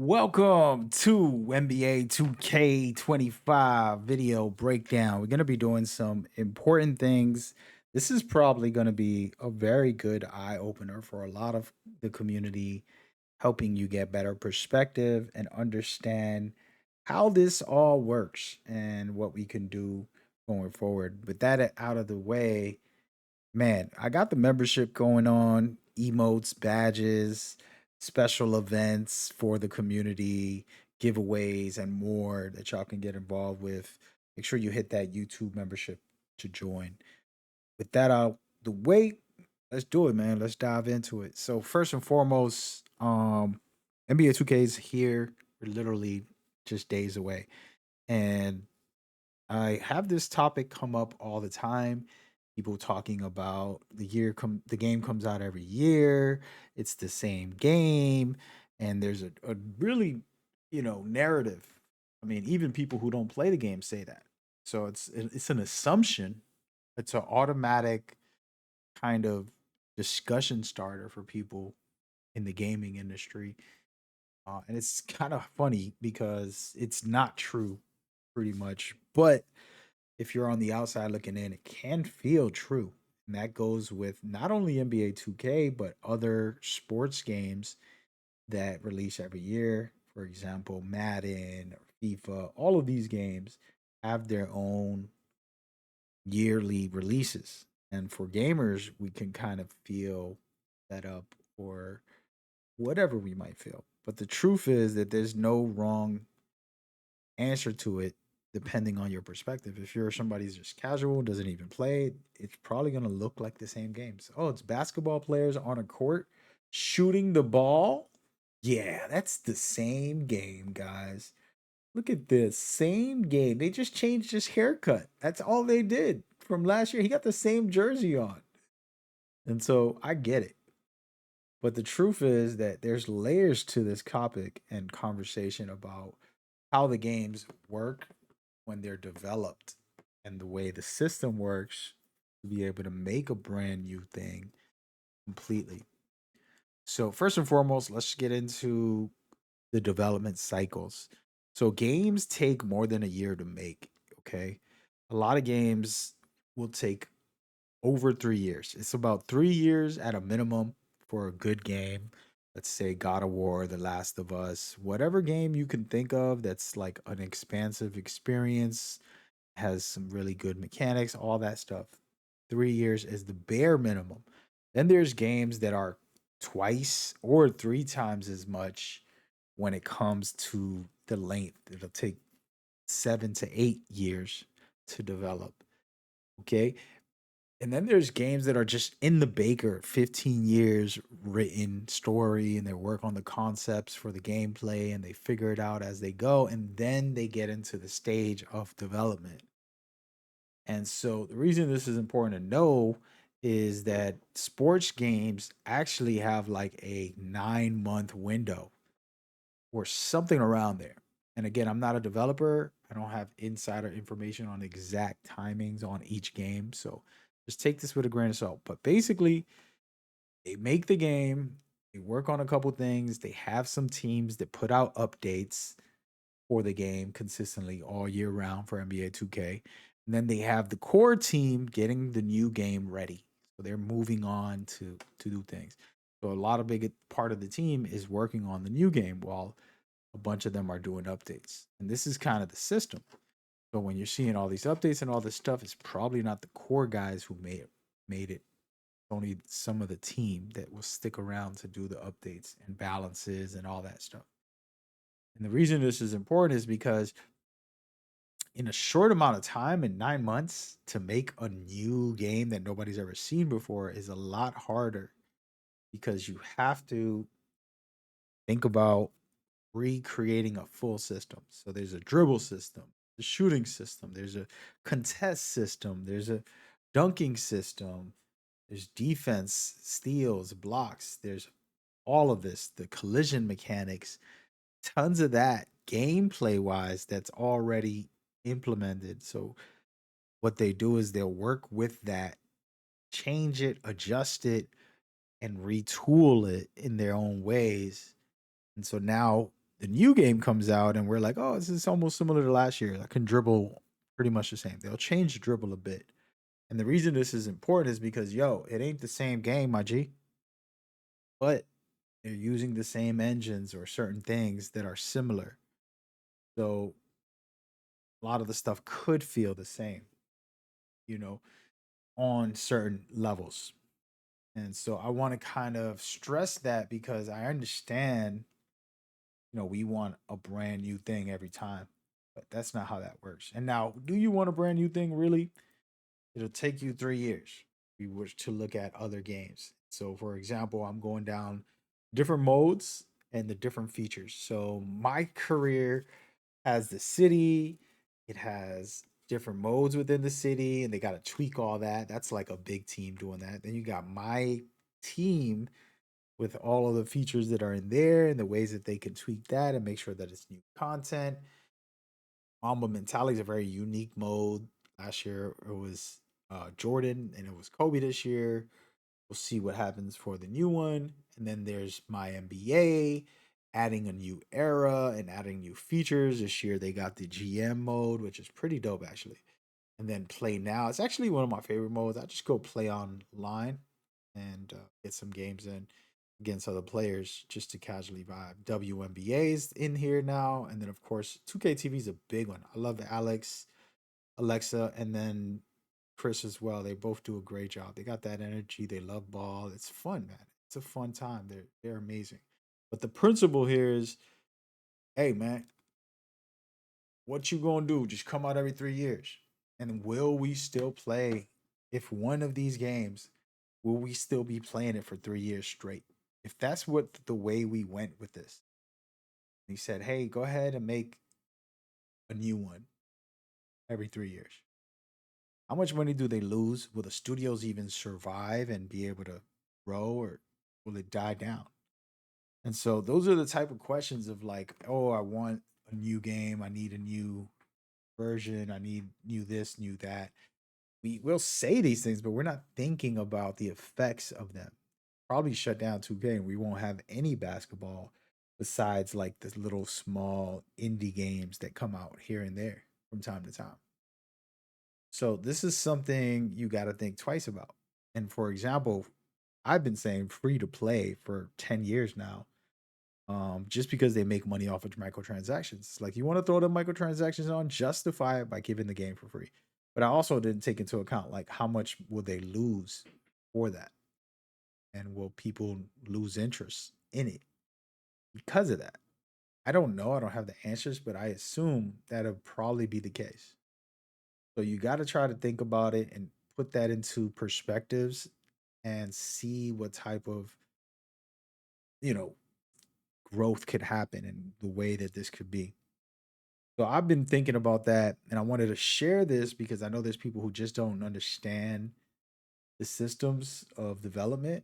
Welcome to NBA 2K25 video breakdown. We're going to be doing some important things. This is probably going to be a very good eye opener for a lot of the community, helping you get better perspective and understand how this all works and what we can do going forward. With that out of the way, man, I got the membership going on, emotes, badges, special events for the community, giveaways, and more that y'all can get involved with. Make sure you hit that YouTube membership to join. With that out the way, let's do it, man. Let's dive into it. So first and foremost, NBA 2K is here. We're literally just days away. And I have this topic come up all the time. People talking about the game comes out every year. It's the same game, and there's a really narrative. I mean, even people who don't play the game say that. So it's an assumption. It's an automatic kind of discussion starter for people in the gaming industry, and it's kind of funny because it's not true, pretty much. But if you're on the outside looking in, it can feel true. And that goes with not only NBA 2K, but other sports games that release every year. For example, Madden or FIFA, all of these games have their own yearly releases. And for gamers, we can kind of feel that up or whatever we might feel. But the truth is that there's no wrong answer to it depending on your perspective. If you're somebody who's just casual, doesn't even play, it's probably going to look like the same games. Oh, it's basketball players on a court shooting the ball. Yeah, that's the same game, guys. Look at this. Same game. They just changed his haircut. That's all they did from last year. He got the same jersey on. And so I get it. But the truth is that there's layers to this topic and conversation about how the games work when they're developed and the way the system works to be able to make a brand new thing completely. So, first and foremost, let's get into the development cycles. So, games take more than a year to make, okay? A lot of games will take over 3 years. It's about 3 years at a minimum for a good game. Let's say God of War, The Last of Us, whatever game you can think of that's like an expansive experience, has some really good mechanics, all that stuff. 3 years is the bare minimum. Then there's games that are twice or three times as much when it comes to the length. It'll take 7 to 8 years to develop. Okay. And then there's games that are just in the baker, 15 years written story, and they work on the concepts for the gameplay and they figure it out as they go. And then they get into the stage of development. And so the reason this is important to know is that sports games actually have like a 9 month window or something around there. And again, I'm not a developer. I don't have insider information on exact timings on each game. So just take this with a grain of salt. But basically, they make the game, they work on a couple things, they have some teams that put out updates for the game consistently all year round for NBA 2K. And then they have the core team getting the new game ready. So they're moving on to do things. So a lot of big part of the team is working on the new game while a bunch of them are doing updates. And this is kind of the system. So when you're seeing all these updates and all this stuff, it's probably not the core guys who made it. Only some of the team that will stick around to do the updates and balances and all that stuff. And the reason this is important is because in a short amount of time, in 9 months, to make a new game that nobody's ever seen before is a lot harder because you have to think about recreating a full system. So there's a dribble system, the shooting system, there's a contest system, there's a dunking system, there's defense, steals, blocks, there's all of this, the collision mechanics, tons of that gameplay wise that's already implemented. So what they do is they'll work with that, change it, adjust it, and retool it in their own ways. And so now the new game comes out and we're like, oh, this is almost similar to last year. I can dribble pretty much the same. They'll change the dribble a bit. And the reason this is important is because, yo, it ain't the same game, my G, but they're using the same engines or certain things that are similar. So a lot of the stuff could feel the same, you know, on certain levels. And so I want to kind of stress that because I understand, we want a brand new thing every time, but that's not how that works. And now, do you want a brand new thing really? It'll take you 3 years. If you were to look at other games. So, for example, I'm going down different modes and the different features. So, my career has the city, it has different modes within the city, and they got to tweak all that. That's like a big team doing that. Then you got my team with all of the features that are in there and the ways that they can tweak that and make sure that it's new content. Mamba Mentality is a very unique mode. Last year it was Jordan and it was Kobe this year. We'll see what happens for the new one. And then there's MyNBA, adding a new era and adding new features. This year they got the GM mode, which is pretty dope actually. And then Play Now. It's actually one of my favorite modes. I just go play online and get some games in against other players just to casually vibe. WNBA is in here now, and then of course 2K TV is a big one. I love Alex, Alexa, and then Chris as well. They both do a great job. They got that energy. They love ball. It's fun, man. It's a fun time. They're amazing. But the principle here is, hey man, what you gonna do? Just come out every 3 years, and will we still play? If one of these games, will we still be playing it for 3 years straight? If that's what the way we went with this, he said, "Hey, go ahead and make a new one every 3 years." How much money do they lose? Will the studios even survive and be able to grow, or will it die down? And so those are the type of questions of like, oh, I want a new game. I need a new version. I need new this, new that. We will say these things, but we're not thinking about the effects of them. Probably shut down 2K and we won't have any basketball besides like the little small indie games that come out here and there from time to time. So this is something you got to think twice about. And for example, I've been saying free to play for 10 years now. Just because they make money off of microtransactions. Like you want to throw the microtransactions on, justify it by giving the game for free. But I also didn't take into account like how much will they lose for that, and will people lose interest in it because of that? I don't know. I don't have the answers, but I assume that'll probably be the case. So you got to try to think about it and put that into perspectives and see what type of, you know, growth could happen and the way that this could be. So I've been thinking about that and I wanted to share this because I know there's people who just don't understand the systems of development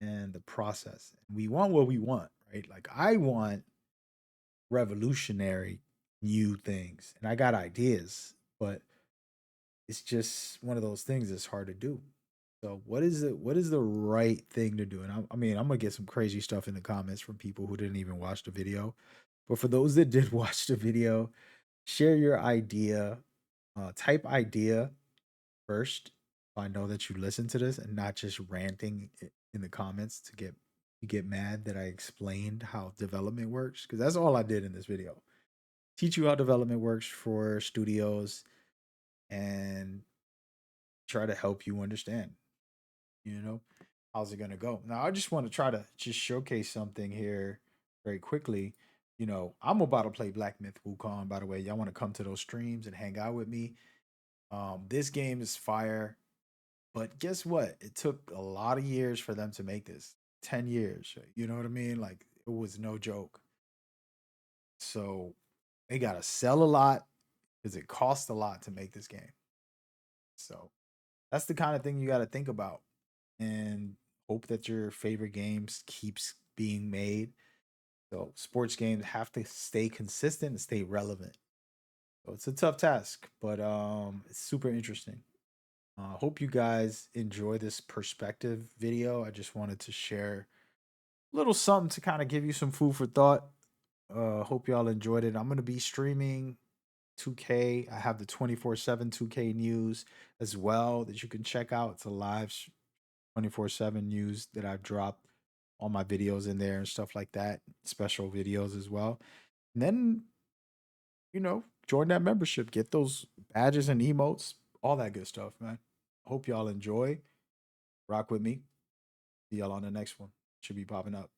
and the process. We want what we want, right? Like I want revolutionary new things and I got ideas, but it's just one of those things that's hard to do. So what is the right thing to do? And I mean, I'm gonna get some crazy stuff in the comments from people who didn't even watch the video. But for those that did watch the video, share your idea. Type idea first. So I know that you listen to this and not just ranting in the comments to get mad that I explained how development works, because that's all I did in this video. Teach you how development works for studios and try to help you understand, you know, how's it gonna go. Now I just want to try to just showcase something here very quickly. I'm about to play Black Myth Wukong, by the way. Y'all want to come to those streams and hang out with me. This game is fire. But guess what? It took a lot of years for them to make this. 10 years. You know what I mean? Like it was no joke. So they got to sell a lot because it cost a lot to make this game. So that's the kind of thing you got to think about and hope that your favorite games keeps being made. So sports games have to stay consistent and stay relevant. So it's a tough task, but it's super interesting. Hope you guys enjoy this perspective video. I just wanted to share a little something to kind of give you some food for thought. Hope y'all enjoyed it. I'm gonna be streaming 2K. I have the 24/7 2K news as well that you can check out. It's a live 24/7 news that I've dropped all my videos in there and stuff like that. Special videos as well. And then, join that membership, get those badges and emotes, all that good stuff, man. Hope y'all enjoy. Rock with me. See y'all on the next one. Should be popping up.